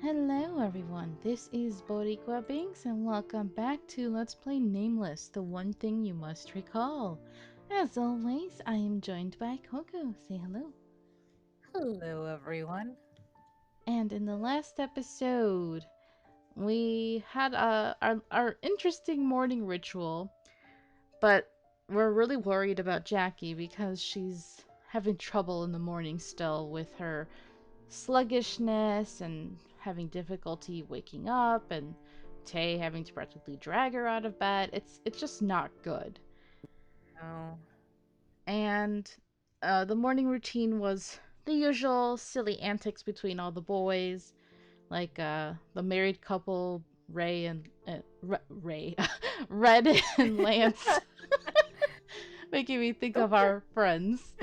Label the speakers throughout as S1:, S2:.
S1: Hello everyone, this is Boricua Binks and welcome back to Let's Play Nameless, the one thing you must recall. As always, I am joined by Coco. Say hello.
S2: Hello, everyone.
S1: And in the last episode, we had our interesting morning ritual, but we're really worried about Jackie because she's having trouble in the morning still with her sluggishness and having difficulty waking up, and Tay having to practically drag her out of bed. It's just not good.
S2: Oh,
S1: And the morning routine was the usual silly antics between all the boys, like the married couple Ray and Ray, Red and Lance, making me think of our friends.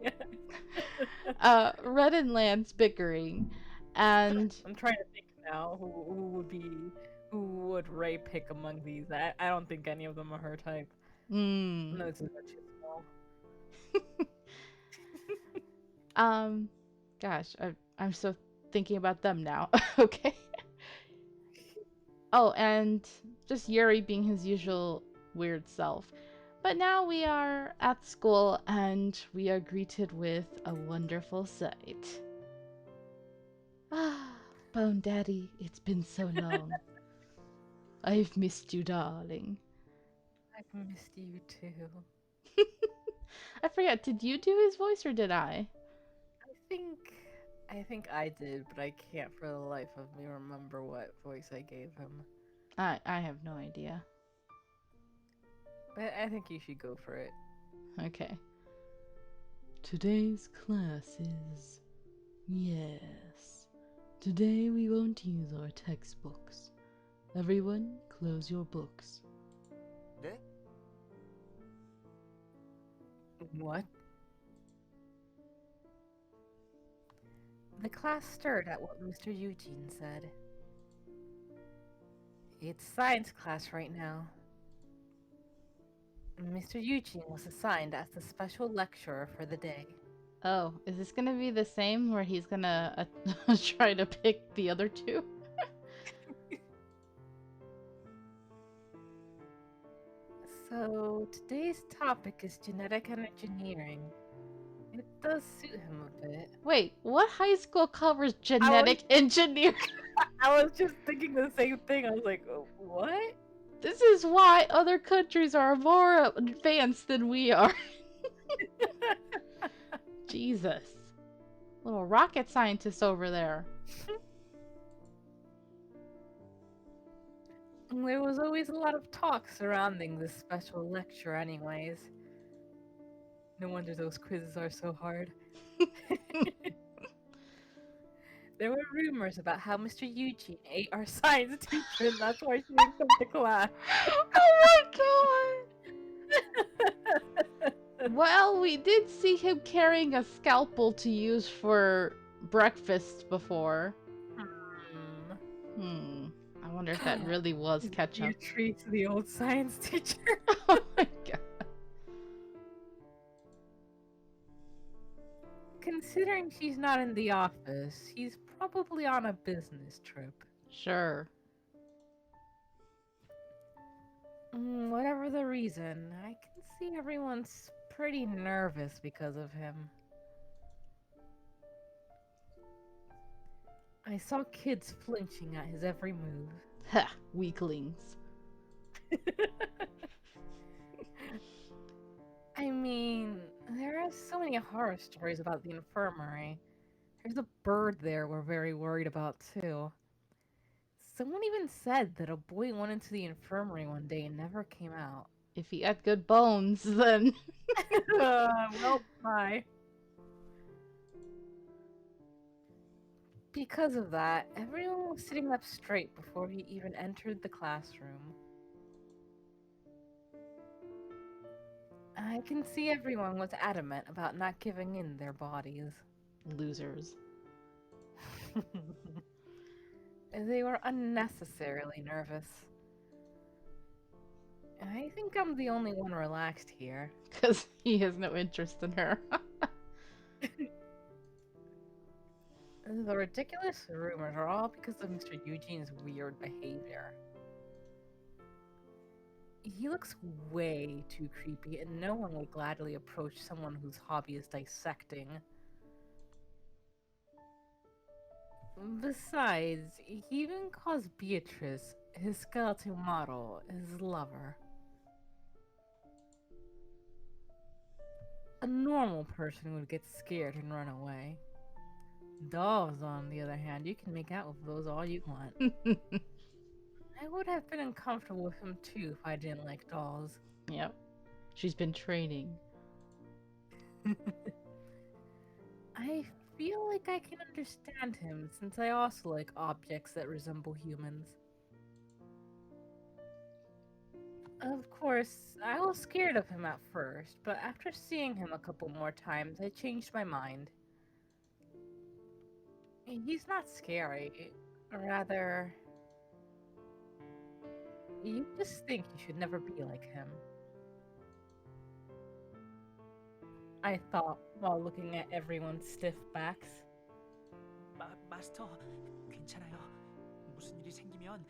S2: yeah.
S1: Red and Lance bickering, and
S2: I'm trying to think now who would Ray pick among these. I don't think any of them are her type.
S1: mm,
S2: No, this is too small.
S1: um, gosh, I'm so thinking about them now. Okay. Oh, and just Yuri being his usual weird self. But now we are at school and we are greeted with a wonderful sight. Ah, Bone Daddy, it's been so long. I've missed you, darling.
S2: I've missed you too.
S1: I forget, did you do his voice or did I?
S2: I think I think I did, but I can't for the life of me remember what voice I gave him.
S1: I have no idea.
S2: But I think you should go for it.
S1: Okay. Today's class is. Yes. Today we won't use our textbooks. Everyone, close your books.
S2: What? The class stirred at what Mr. Eugene said. It's science class right now. Mr. Eugene was assigned as the special lecturer for the day.
S1: Oh, is this gonna be the same where he's gonna try to pick the other two?
S2: So, today's topic is genetic and engineering. It does suit him a bit.
S1: Wait, what high school covers
S2: I was,
S1: genetic engineering?
S2: I was just thinking the same thing. I was like, "Oh, what?
S1: This is why other countries are more advanced than we are. Jesus. Little rocket scientists over there.
S2: There was always a lot of talk surrounding this special lecture, anyways. No wonder those quizzes are so hard. There were rumors about how Mr. Eugene ate our science teacher, and that's why she didn't come to class.
S1: Oh my god! Well, we did see him carrying a scalpel to use for breakfast before.
S2: Hmm.
S1: I wonder if that really was
S2: You
S1: ketchup.
S2: treat the old science teacher.
S1: Oh my god.
S2: Considering she's not in the office, he's probably on a business trip.
S1: Sure.
S2: Whatever the reason, I can see everyone's pretty nervous because of him. I saw kids flinching at his every move.
S1: Ha, weaklings.
S2: I mean, there are so many horror stories about the infirmary. There's a bird there we're very worried about, too. Someone even said that a boy went into the infirmary one day and never came out.
S1: If he had good bones, then.
S2: Well, bye. Because of that, everyone was sitting up straight before he even entered the classroom. I can see everyone was adamant about not giving in their bodies.
S1: Losers.
S2: They were unnecessarily nervous. I think I'm the only one relaxed here.
S1: Because he has no interest in her.
S2: The ridiculous rumors are all because of Mr. Eugene's weird behavior. He looks way too creepy, and no one would gladly approach someone whose hobby is dissecting. Besides, he even calls Beatrice, his skeleton model, his lover. A normal person would get scared and run away. Dolls, on the other hand, you can make out with those all you want. I would have been uncomfortable with him too if I didn't like dolls.
S1: Yep. She's been training.
S2: I feel like I can understand him since I also like objects that resemble humans. Of course, I was scared of him at first, but after seeing him a couple more times, I changed my mind. He's not scary. Rather, you just think you should never be like him. I thought while looking at everyone's stiff backs.
S3: 마스터, 괜찮아요. 무슨 일이 생기면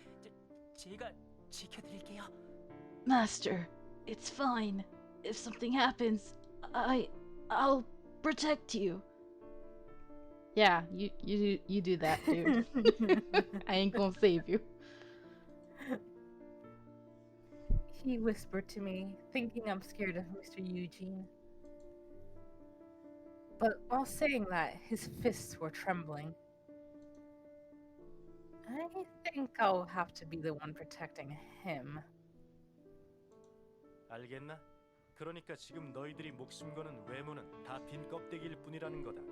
S3: 제가 지켜드릴게요.
S1: Master, it's fine. If something happens, I'll protect you. Yeah, you do that, dude. I ain't gonna save you.
S2: He whispered to me, thinking I'm scared of Mr. Eugene. But while saying that, his fists were trembling. I think I'll have to be the one protecting him.
S4: 알겠나? 그러니까 지금 너희들이 목숨 거는 외모는 다 빈 껍데기일 뿐이라는 거다.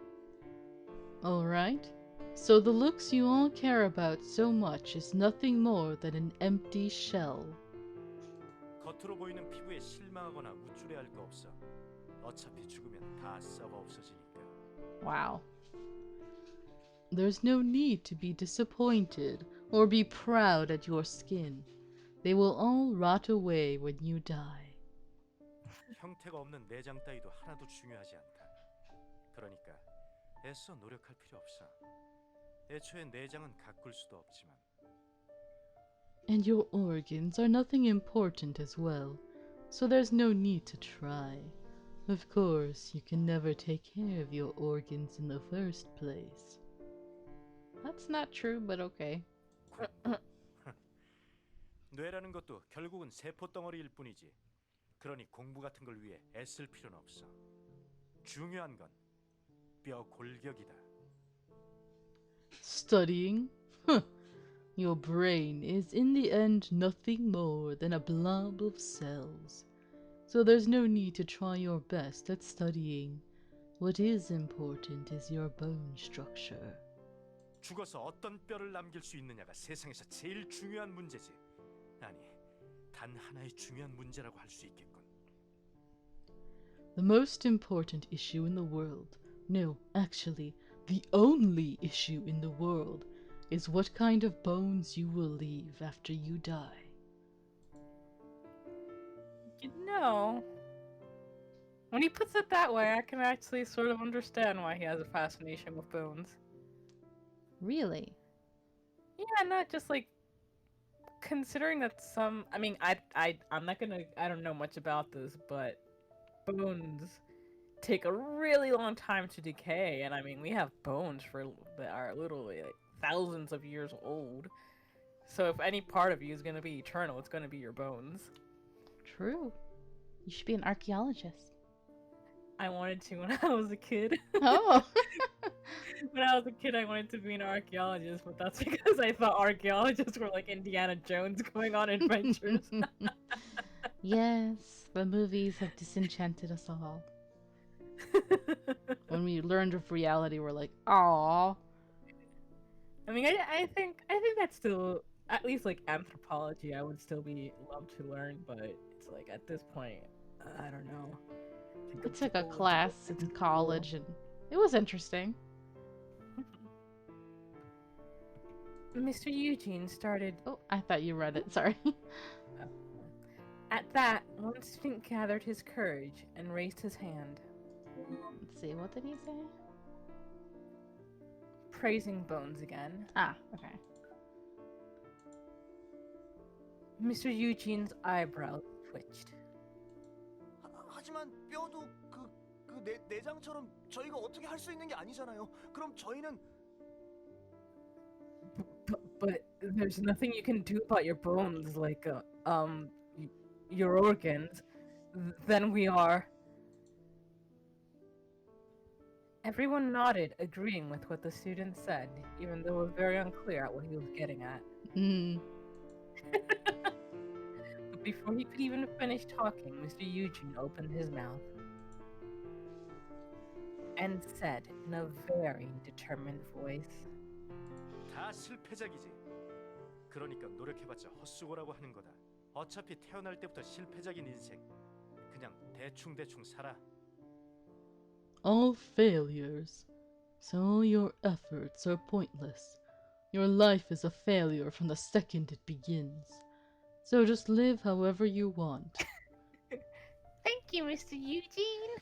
S1: Alright. So the looks you all care about so much is nothing more than an empty shell.
S4: 겉으로 보이는 피부에 실망하거나 우쭐해할 거 없어. 어차피 죽으면 다 썩어 없어지니까.
S1: Wow. There's no need to be disappointed or be proud at your skin. They will all rot away when you die.
S4: 형태가 없는 내장 따위도 하나도 중요하지 않다. 그러니까 애써 노력할 필요 없어. 애초에 내장은 가꿀 수도 없지만.
S1: And your organs are nothing important as well, so there's no need to try. Of course, you can never take care of your organs in the first place. That's not true, but okay.
S4: 뇌라는 것도 결국은 세포 덩어리일 뿐이지. 그러니 공부 같은 걸 위해 애쓸 필요는 없어. 중요한 건 뼈 골격이다.
S1: Studying? Huh. Your brain is in the end nothing more than a blob of cells. So there's no need to try your best at studying. What is important is your bone structure.
S4: 죽어서 어떤 뼈를 남길 수 있느냐가 세상에서 제일 중요한 문제지. 아니, 단 하나의 중요한 문제라고 할 수 있겠군.
S1: The most important issue in the world, no, actually, the only issue in the world, is what kind of bones you will leave after you die.
S2: You know, when he puts it that way, I can actually sort of understand why he has a fascination with bones.
S1: Really?
S2: Yeah, not just like considering that some. I mean, I'm not gonna. I don't know much about this, but bones take a really long time to decay, and I mean, we have bones that are literally like thousands of years old. So if any part of you is gonna be eternal, it's gonna be your bones.
S1: True. You should be an archaeologist.
S2: I wanted to when I was a kid.
S1: Oh!
S2: When I was a kid, I wanted to be an archaeologist, but that's because I thought archaeologists were like Indiana Jones going on adventures.
S1: Yes, the movies have disenchanted us all. When we learned of reality, we're like, "Aw."
S2: I mean, I think that's still at least like anthropology. I would still be love to learn, but it's like at this point, I don't know.
S1: I took a class in college, and it was interesting.
S2: Mr. Eugene started.
S1: Oh, I thought you read it. Sorry.
S2: At that, one student gathered his courage and raised his hand.
S1: Let's see. What did he say?
S2: praising Bones again.
S1: Ah, okay.
S2: Mr. Eugene's eyebrows twitched.
S5: 하지만 뼈도 그 내장처럼 저희가 어떻게 할 수 있는 게 아니잖아요. 그럼 저희는
S2: But there's nothing you can do about your bones, like your organs. Then we are. Everyone nodded, agreeing with what the student said, even though it was very unclear at what he was getting at.
S1: Mm.
S2: But before he could even finish talking, Mr. Eugene opened his mouth and said in a very determined voice,
S4: 다 실패작이지. 그러니까 노력해봤자 헛수고라고 하는 거다. 어차피 태어날 때부터 실패작인 인생. 그냥 대충 살아.
S1: All failures. So your efforts are pointless. Your life is a failure from the second it begins. So just live however you want.
S2: "Thank you, Mr. Eugene."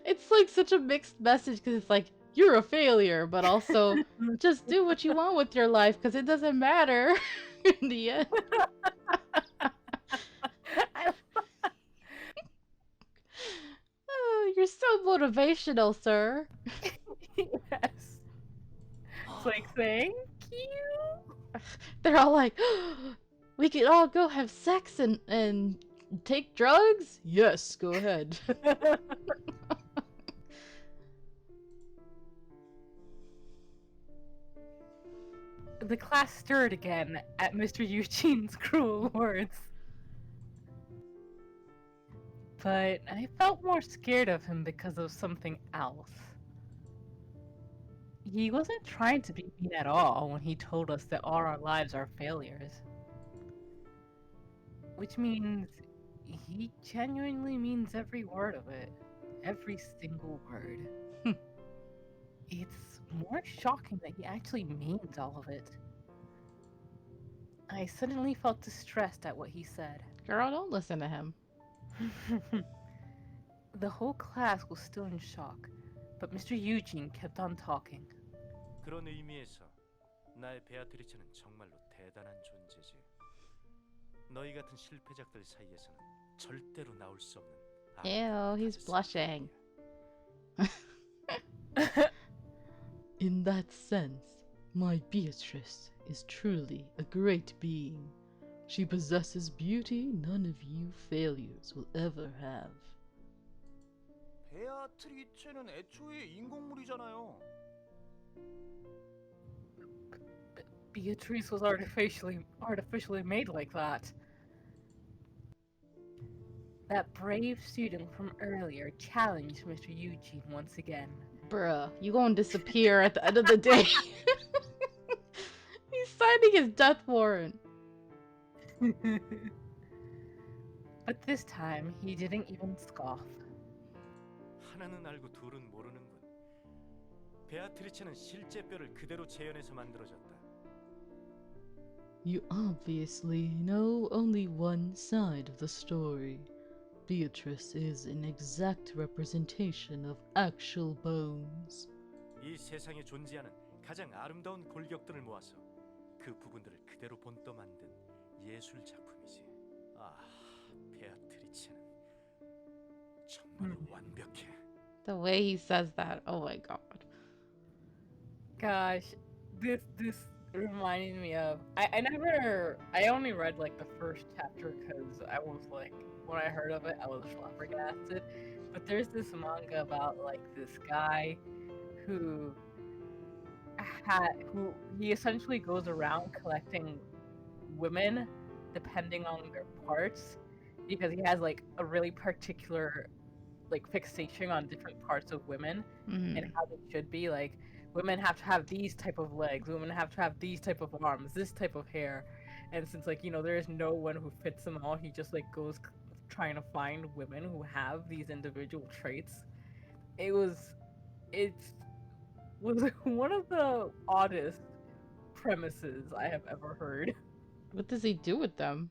S1: It's like such a mixed message because it's like, you're a failure, but also just do what you want with your life because it doesn't matter in the end. Oh, you're so motivational, sir.
S2: Yes. It's like, thank you.
S1: They're all like, we could all go have sex and take drugs? Yes, go ahead.
S2: The class stirred again at Mr. Eugene's cruel words. But I felt more scared of him because of something else. He wasn't trying to be mean at all when he told us that all our lives are failures. Which means he genuinely means every word of it. Every single word. It's more shocking that he actually means all of it. I suddenly felt distressed at what he said.
S1: Girl, don't listen to him.
S2: The whole class was still in shock, but Mr. Eugene kept on talking.
S4: 그런 의미에서 나의 베아트리체는 정말로 대단한 존재지. 너희 같은 실패작들 사이에서는 절대로 나올 수 없는.
S1: Ew, he's blushing. In that sense, my Beatrice is truly a great being. She possesses beauty none of you failures will ever have.
S5: 베아트리체는 애초에 인공물이잖아요.
S2: Beatrice was artificially made like that. That brave student from earlier challenged Mr. Eugene once again.
S1: Bruh, you gonna disappear at the end of the day. He's signing his death warrant.
S2: But this time, he didn't even scoff.
S4: 하나는 알고 둘은 모르는군. 베아트리체는 실제 뼈를 그대로 재현해서 만들어졌다.
S1: You obviously know only one side of the story. Beatrice is an exact representation of actual bones.
S4: 이 세상에 존재하는 가장 아름다운 골격들을 모아서 그 부분들을 그대로 본떠 만든 예술 작품이지. 아, 베아트리체는 정말 완벽해.
S1: The way he says that, oh my god.
S2: Gosh, this reminded me of I only read like the first chapter because I was like, when I heard of it I was flabbergasted. But there's this manga about like this guy who he essentially goes around collecting women depending on their parts, because he has like a really particular like fixation on different parts of women and how they should be. Like, women have to have these type of legs, women have to have these type of arms, this type of hair. And since, like, you know, there is no one who fits them all, he just like goes trying to find women who have these individual traits. It was one of the oddest premises I have ever heard.
S1: What does he do with them?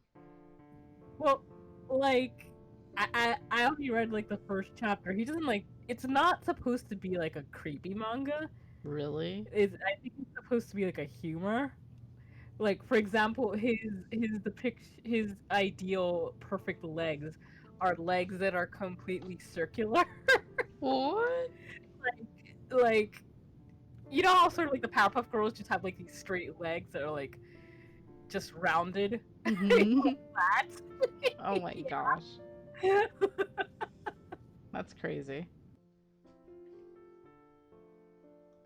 S2: Well, like, I only read like the first chapter. He doesn't like, it's not supposed to be like a creepy manga.
S1: Really?
S2: I think it's supposed to be like a humor. Like for example, his ideal perfect legs are legs that are completely circular.
S1: What?
S2: Like you know how sort of like the Powerpuff Girls just have like these straight legs that are like just rounded,
S1: Mm-hmm.
S2: flat.
S1: Oh my gosh. That's crazy.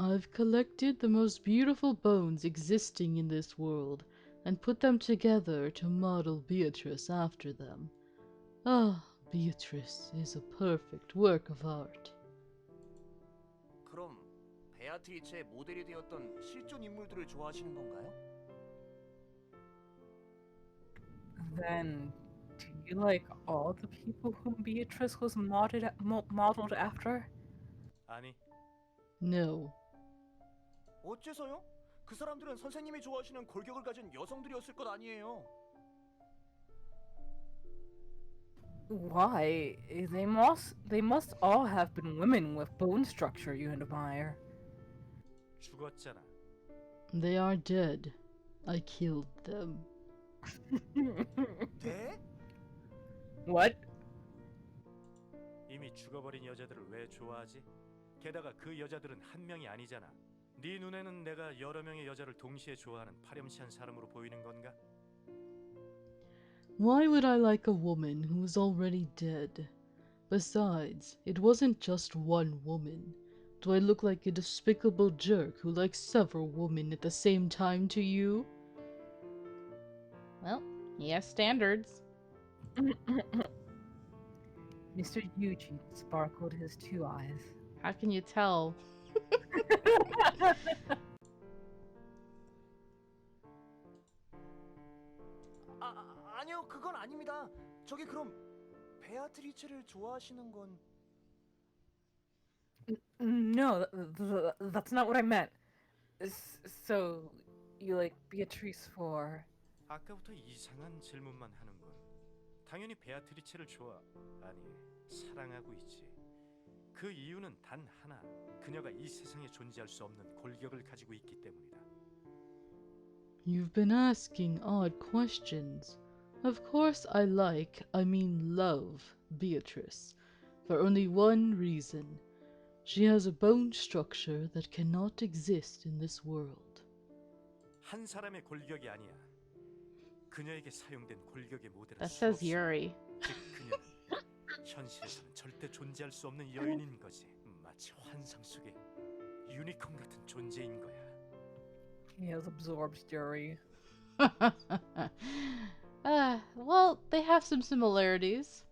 S1: I've collected the most beautiful bones existing in this world and put them together to model Beatrice after them. Ah, Beatrice is a perfect work of art.
S5: 그럼 베아트리체의 모델이 되었던 실존 인물들을 좋아하시는 건가요?
S2: Then, do you like all the people whom Beatrice was modeled after?
S4: 아니,
S1: No.
S5: 어째서요? 그 사람들은 선생님이 좋아하시는 골격을 가진 여성들이었을 것 아니에요.
S2: Why? They must all have been women with bone structure you admire.
S4: 죽었잖아.
S1: They are dead. I killed them.
S5: 네?
S2: What?
S4: 이미 죽어버린 여자들을 왜 좋아하지? 게다가 그 여자들은 한 명이 아니잖아. 네 눈에는 내가 여러 명의 여자를 동시에 좋아하는 파렴치한 사람으로 보이는 건가?
S1: Why would I like a woman who is already dead? Besides, it wasn't just one woman. Do I look like a despicable jerk who likes several women at the same time to you? Well, he has standards.
S2: Mr. Eugene sparkled his two eyes.
S1: How can you tell?
S5: 아니요, 그건 아닙니다. 저기 그럼 베아트리체를 좋아하시는 건
S2: No, that's not what I meant. So, you like Beatrice for...
S4: 아까부터 이상한 질문만 하는군. 당연히 베아트리체를 아니, 사랑하고 있지. 그 이유는 단 하나. 그녀가 이 세상에 존재할 수 없는 골격을 가지고 있기 때문이다.
S1: You've been asking odd questions. Of course I mean love, Beatrice, for only one reason. She has a bone structure that cannot exist in this world.
S4: 한 사람의 골격이 아니야. 그녀에게 사용된 골격의 모델은
S1: That says
S4: 수없이.
S1: Yuri.
S4: 즉 그녀는 현실에서는 절대 존재할 수 없는 여인인 거지. 마치 환상 속의 유니콘 같은 존재인 거야.
S2: He has absorbed Yuri.
S1: Well, they have some similarities.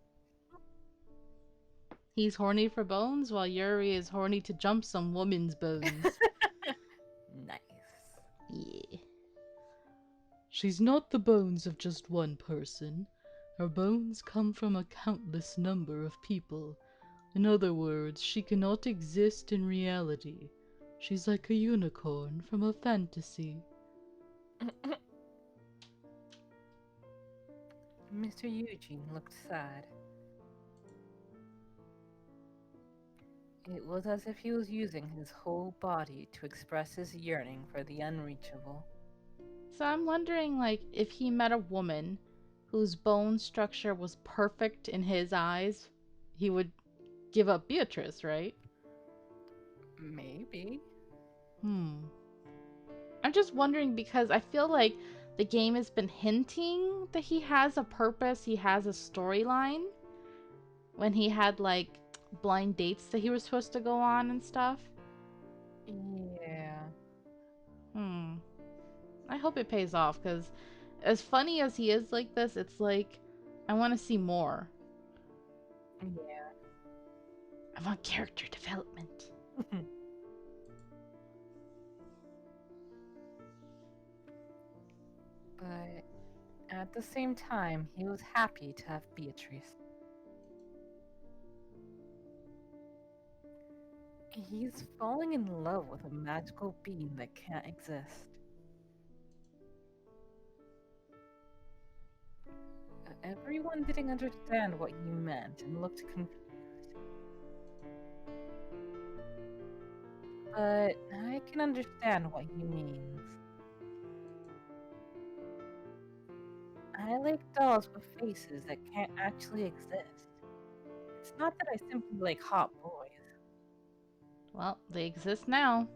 S1: He's horny for bones, while Yuri is horny to jump some woman's bones.
S2: Nice.
S1: Yeah. She's not the bones of just one person. Her bones come from a countless number of people. In other words, she cannot exist in reality. She's like a unicorn from a fantasy.
S2: Mr. Eugene looked sad. It was as if he was using his whole body to express his yearning for the unreachable.
S1: So I'm wondering, like, if he met a woman whose bone structure was perfect in his eyes, he would give up Beatrice, right?
S2: Maybe.
S1: I'm just wondering because I feel like the game has been hinting that he has a purpose, he has a storyline. When he had, like, blind dates that he was supposed to go on and stuff.
S2: Yeah.
S1: I hope it pays off, because as funny as he is like this, it's like, I want to see more.
S2: Yeah.
S1: I want character development.
S2: But at the same time, he was happy to have Beatrice. He's falling in love with a magical being that can't exist. Everyone didn't understand what you meant and looked confused. but I can understand what he means. I like dolls with faces that can't actually exist. It's not that I simply like hot boys.
S1: Well, they exist now.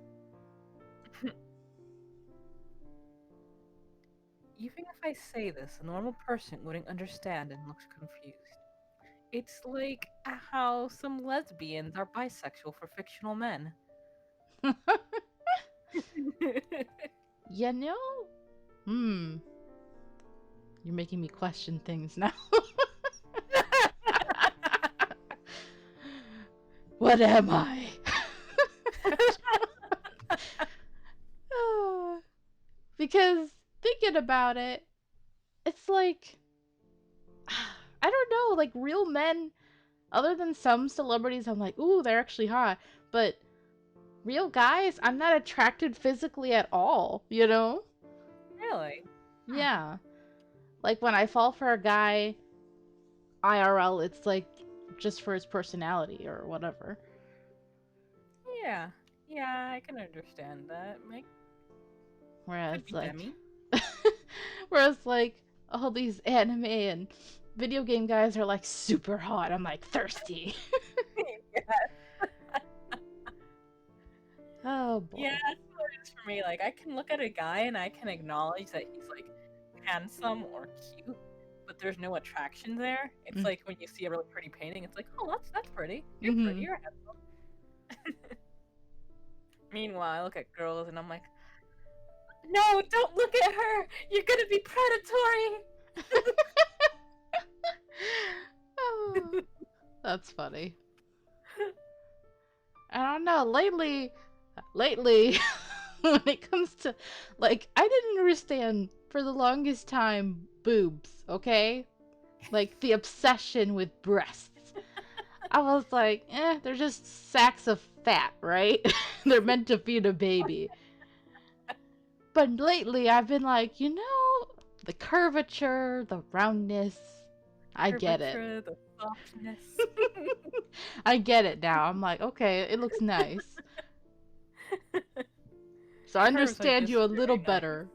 S2: Even if I say this, a normal person wouldn't understand and looks confused. It's like how some lesbians are bisexual for fictional men.
S1: You know? Hmm. You're making me question things now. What am I? Because thinking about it, it's like I don't know, like real men, other than some celebrities, I'm like, ooh, they're actually hot. But real guys, I'm not attracted physically at all, you know?
S2: Really?
S1: Yeah. Like when I fall for a guy IRL, it's like just for his personality or whatever.
S2: Yeah. Yeah, I can understand that. Like,
S1: Whereas
S2: could be
S1: like
S2: Demi.
S1: whereas like all these anime and video game guys are like super hot. I'm like thirsty. Oh
S2: Yeah,
S1: boy.
S2: that's what it is for me. Like, I can look at a guy and I can acknowledge that he's like handsome or cute, but there's no attraction there. It's
S1: Mm.
S2: like when you see a really pretty painting, it's like, oh, that's pretty. You're pretty.
S1: Mhm.
S2: You're handsome. Meanwhile, I look at girls and I'm like, no, don't look at her. You're gonna be predatory.
S1: Oh, that's funny. I don't know. Lately, when it comes to like, I didn't understand for the longest time boobs. Okay, like the obsession with breasts. I was like, they're just sacks of fat, right? They're meant to feed a baby. But lately, I've been like, the curvature, the roundness. I get it.
S2: Curvature, the softness.
S1: I get it now. I'm like, okay, it looks nice. So I
S2: Curves are
S1: understand
S2: just
S1: you a little
S2: very nice.
S1: better.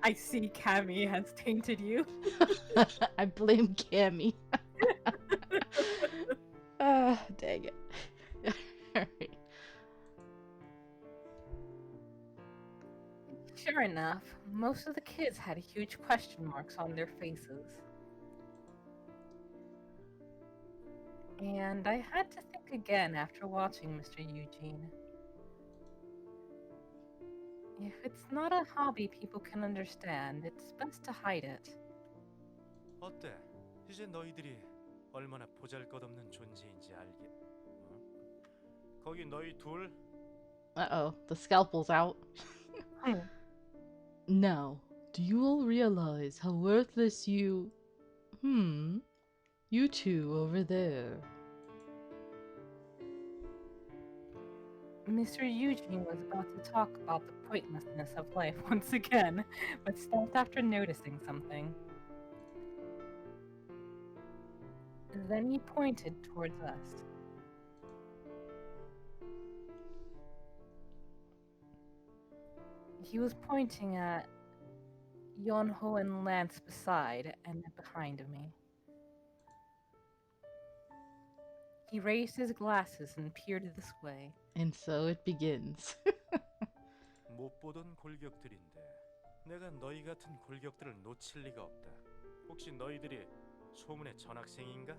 S2: I see Cammy has tainted you.
S1: I blame Cammy. Dang it. Alright.
S2: Sure enough, most of the kids had huge question marks on their faces. And I had to think again after watching Mr. Eugene. If it's not a hobby people can understand, it's best to hide it.
S4: 어때? 이제 너희들이 얼마나 보잘것없는 존재인지 알게. 어? 거기 너희 둘
S1: Uh-oh, the scalpel's out. Now, do you all realize how worthless you... You two over there.
S2: Mr. Eugene was about to talk about the pointlessness of life once again, but stopped after noticing something. Then he pointed towards us. He was pointing at Yonho and Lance beside and behind me. He raised his glasses and peered this way.
S1: And so it begins.
S4: 못 보던 골격들인데 내가 너희 같은 골격들을 놓칠 리가 없다. 혹시 너희들이 소문의 전학생인가?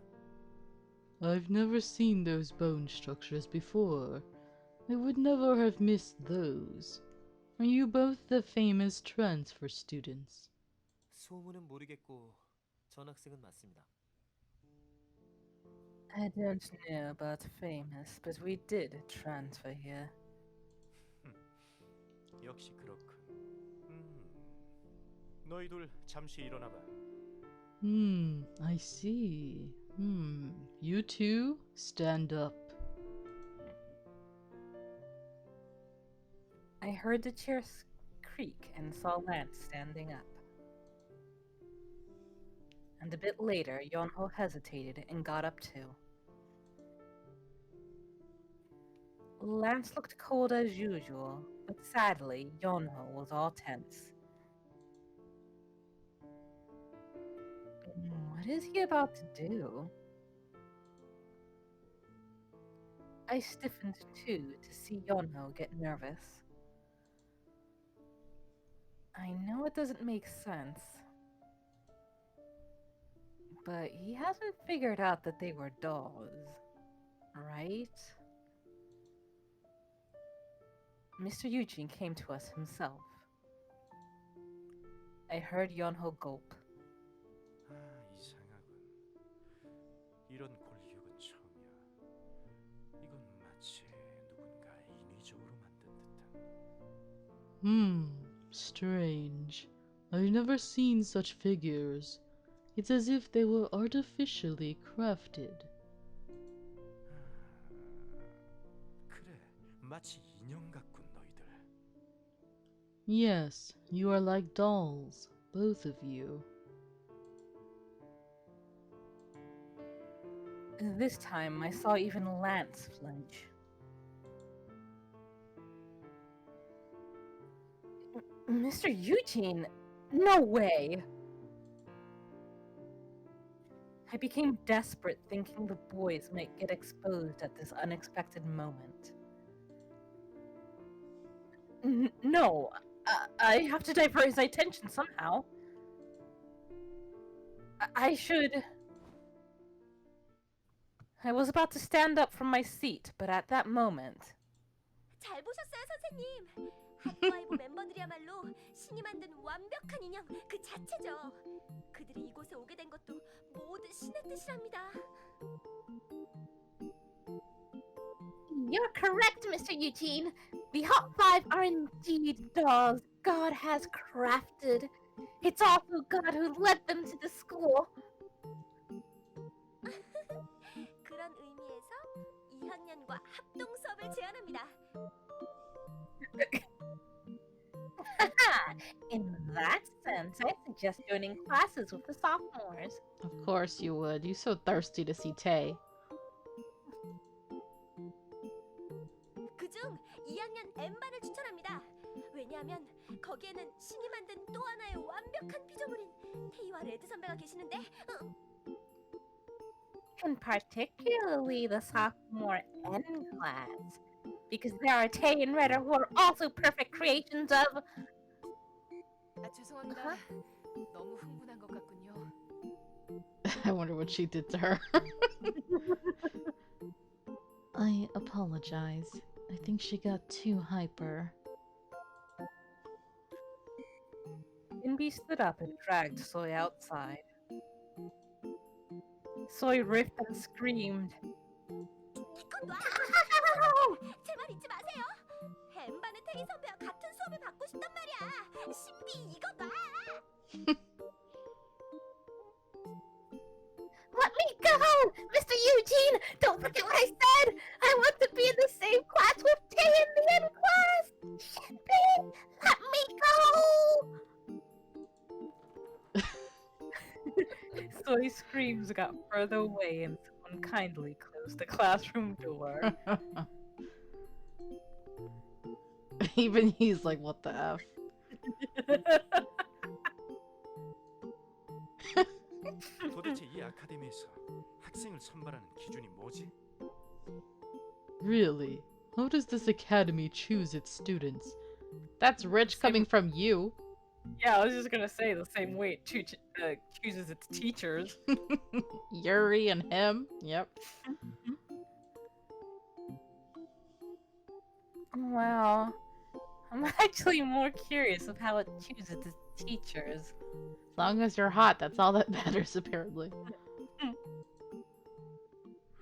S1: I've never seen those bone structures before. I would never have missed those. Are you both the famous transfer students?
S5: 소문은 모르겠고 전학생은 맞습니다.
S2: I don't know about famous, but we did transfer here.
S4: 역시 그렇군. 너희 둘 잠시 일어나봐.
S1: I see. You two, stand up.
S2: I heard the chairs creak and saw Lance standing up. And a bit later, Yonho hesitated and got up too. Lance looked cold as usual, but sadly, Yonho was all tense. What is he about to do? I stiffened too to see Yonho get nervous. I know it doesn't make sense, but he hasn't figured out that they were dolls, right? Mr. Eugene came to us himself. I heard Yonho gulp.
S4: 아, 이상하군. 이런 골격은 처음이야. 이건 마치 누군가 인위적으로 만든 듯한.
S1: Strange. I've never seen such figures. It's as if they were artificially crafted.
S4: 그래, 마치 인형 같군 너희들.
S1: Yes, you are like dolls, both of you.
S2: This time I saw even Lance flinch. Mr. Eugene! No way! I became desperate thinking the boys might get exposed at this unexpected moment. No! I have to divert his attention somehow. I should... I was about to stand up from my seat, but at that moment...
S6: 잘 보셨어요, 선생님? 학과이보 멤버들이야말로 신이 만든 완벽한 인형 그 자체죠. 그들이 이곳에 오게 된 것도 모두 신의 뜻이랍니다.
S2: You're correct, Mr. Eugene. The Hot Five are indeed dolls God has crafted. It's also God who led them to the school.
S6: 그런 의미에서 2학년과 합동 수업을 제안합니다.
S2: In that sense, I suggest joining classes with the sophomores.
S1: Of course you would. You're so thirsty to see Tay.
S6: 그중 2학년 M반을 추천합니다. 왜냐하면 거기에는 신이 만든 또 하나의 완벽한 피조물인 테이와 레드 선배가 계시는데
S2: And particularly the sophomore N class. Because there are Tay and Redder who are also perfect creations of...
S7: 죄송합니다. 너무 흥분한 것 같군요.
S1: I wonder what she did to her. I apologize. I think she got too hyper.
S2: Inby stood up and dragged Soy outside. Soy riffed and screamed.
S6: 이건 놔! 제 말 잊지 마세요. M반의 테이 선배와 같은 수업을 받고 싶단 말이야. 신비 이거 놔!
S2: Let me go! Mr. Eugene! Don't forget what I said! I want to be in the same class with Tay in the N class! Shinbi, let me go! Soy's screams got further away and someone kindly closed the classroom door.
S1: Even he's like, what the F?
S4: 도대체 이 아카데미에서 학생을 선발하는 기준이 뭐지?
S1: Really? How does this academy choose its students? That's rich coming from you.
S2: Yeah, I was just gonna say the same way it chooses its teachers.
S1: Yuri and him. Yep.
S2: Wow. I'm actually more curious of how it chooses its teachers.
S1: As long as you're hot, that's all that matters, apparently.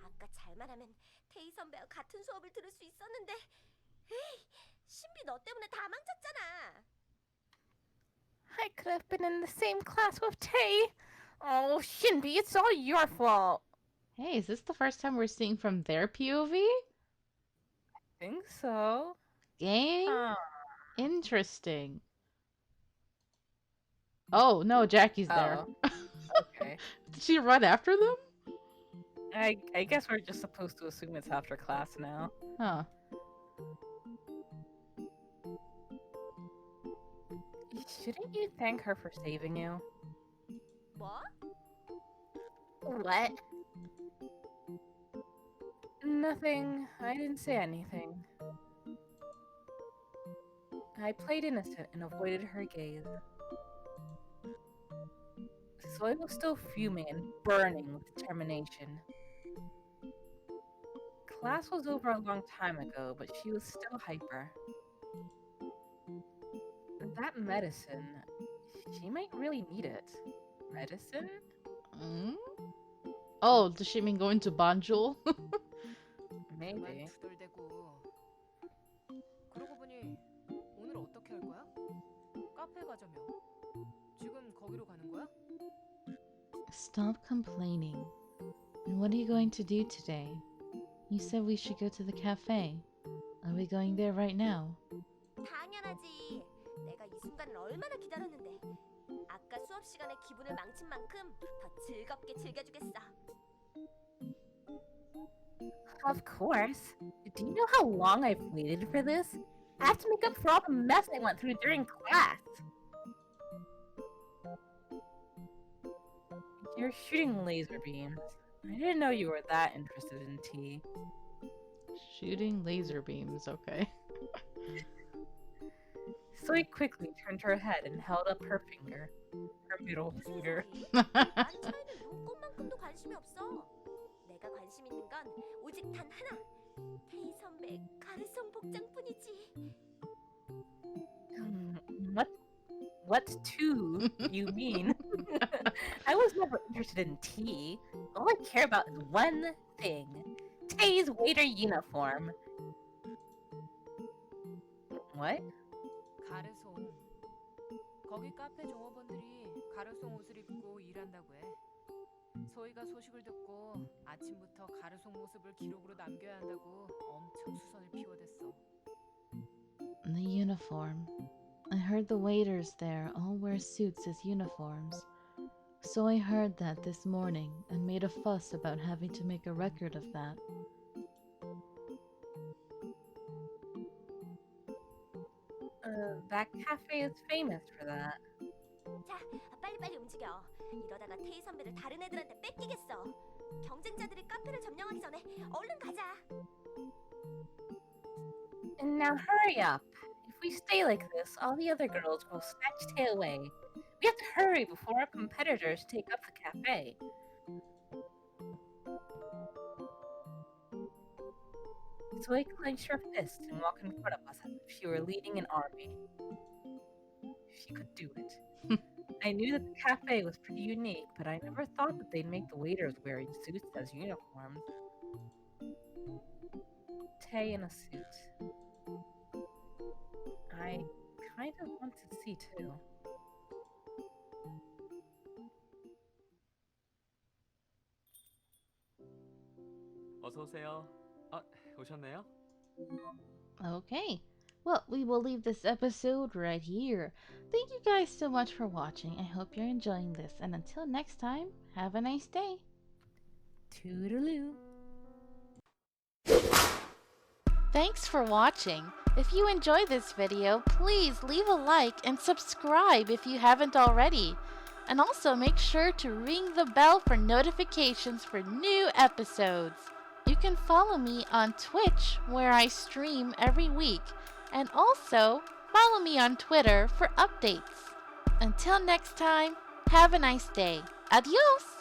S6: 아까 잘만 하면 테이 선배와 같은 수업을 들을 수 있었는데 에이, 신비 너 때문에 다 망쳤잖아.
S2: I could have been in the same class with Tay. Oh, Shinbi, it's all your fault.
S1: Hey, is this the first time we're seeing from their POV?
S2: Think so.
S1: Gang?
S2: Huh.
S1: Interesting. Oh, no, Jackie's there.
S2: Okay.
S1: Did she run after them?
S2: I guess we're just supposed to assume it's after class now.
S1: Huh.
S2: Shouldn't you thank her for saving you?
S6: 뭐?
S2: What? Nothing. I didn't say anything. I played innocent and avoided her gaze. Soy was still fuming and burning with determination. Class was over a long time ago, but she was still hyper. That medicine, she might really need it. Medicine?
S1: Mm? Oh, does she mean going to Banjul?
S2: Maybe.
S7: 그만 투덜대고. 그러고 보니 오늘 어떻게 할 거야? 카페 가자며. 지금 거기로 가는 거야?
S1: Stop complaining. And what are you going to do today? You said we should go to the cafe. Are we going there right now?
S6: 당연하지. 내가 이 순간을 얼마나 기다렸는데. 아까 수업 시간에 기분을 망친 만큼 더 즐겁게 즐겨주겠어.
S2: Of course. Do you know how long I've waited for this? I have to make up for all the mess I went through during class. You're shooting laser beams. I didn't know you were that interested in tea.
S1: Shooting laser beams, okay.
S2: Soy quickly turned her head and held up her finger. Her middle
S6: 무슨
S2: finger.
S6: 소리? 나는 차이는 눈꽃만큼도 관심이 없어. 내가 관심 있는 건 오직 단 하나. 테이 선배 가르송 복장뿐이지.
S2: What two you mean? I was never interested in tea. All I care about is one thing. Tay's waiter uniform. What?
S7: 가르송. 거기 카페 종업원들이 가르송 옷을 입고 일한다고 해. 소희가 소식을 듣고 아침부터 가르송 모습을 기록으로 남겨야 한다고 엄청 수선을 피워댔어.
S1: The uniform. I heard the waiters there all wear suits as uniforms. So I heard that this morning and made a fuss about having to make a record of that.
S2: That cafe is famous for that.
S6: 자, 빨리빨리 움직여. 이러다가 테이 선배를 다른 애들한테 뺏기겠어. 경쟁자들이 카페를 점령하기 전에 얼른 가자.
S2: And now hurry up. If we stay like this, all the other girls will snatch Tay away. We have to hurry before our competitors take up the cafe. Soy clenched her fist and walked in front of us as if she were leading an army. She could do it. I knew that the cafe was pretty unique, but I never thought that they'd make the waiters wearing suits as uniforms. Tay in a suit. I kind of want to see too.
S8: 어서 오세요. 오셨네요?
S1: Okay. Well, we will leave this episode right here. Thank you guys so much for watching. I hope you're enjoying this. And until next time, have a nice day.
S2: Toodaloo.
S1: Thanks for watching. If you enjoyed this video, please leave a like and subscribe if you haven't already. And also make sure to ring the bell for notifications for new episodes. You can follow me on Twitch, where I stream every week, and also follow me on Twitter for updates. Until next time, have a nice day. Adios!